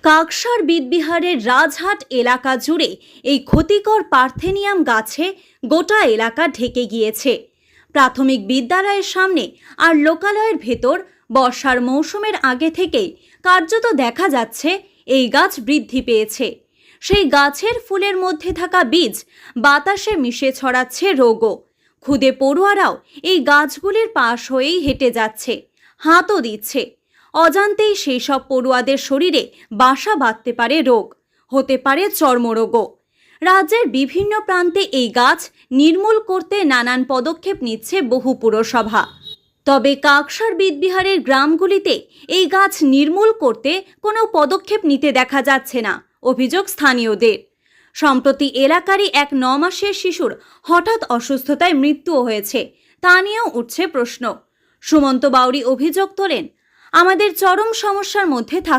কাকসার বিদবিহারের রাজহাট এলাকা জুড়ে এই ক্ষতিকর পার্থেনিয়াম গাছে গোটা এলাকা ঢেকে গিয়েছে। প্রাথমিক বিদ্যালয়ের সামনে আর লোকালয়ের ভেতর বর্ষার মৌসুমের আগে থেকেই কার্যত দেখা যাচ্ছে এই গাছ বৃদ্ধি পেয়েছে। সেই গাছের ফুলের মধ্যে থাকা বীজ বাতাসে মিশে ছড়াচ্ছে রোগও। খুদে পড়ুয়ারাও এই গাছগুলির পাশ হয়েই হেঁটে যাচ্ছে, হাতও দিচ্ছে। অজান্তেই সেই সব পড়ুয়াদের শরীরে বাসা বাঁধতে পারে রোগ, হতে পারে চর্মরোগও। রাজ্যের বিভিন্ন প্রান্তে এই গাছ নির্মূল করতে নানান পদক্ষেপ নিচ্ছে বহু পুরসভা। তবে কাকসার বিদবিহারের গ্রামগুলিতে এই গাছ নির্মূল করতে কোনো পদক্ষেপ নিতে দেখা যাচ্ছে না, অভিযোগ স্থানীয়দের। সম্প্রতি এলাকারই এক 9 মাসের শিশুর হঠাৎ অসুস্থতায় মৃত্যুও হয়েছে, তা নিয়েও উঠছে প্রশ্ন। সুমন্ত বাউরি অভিযোগ তোলেন, আমাদের চরম সমস্যার মধ্যে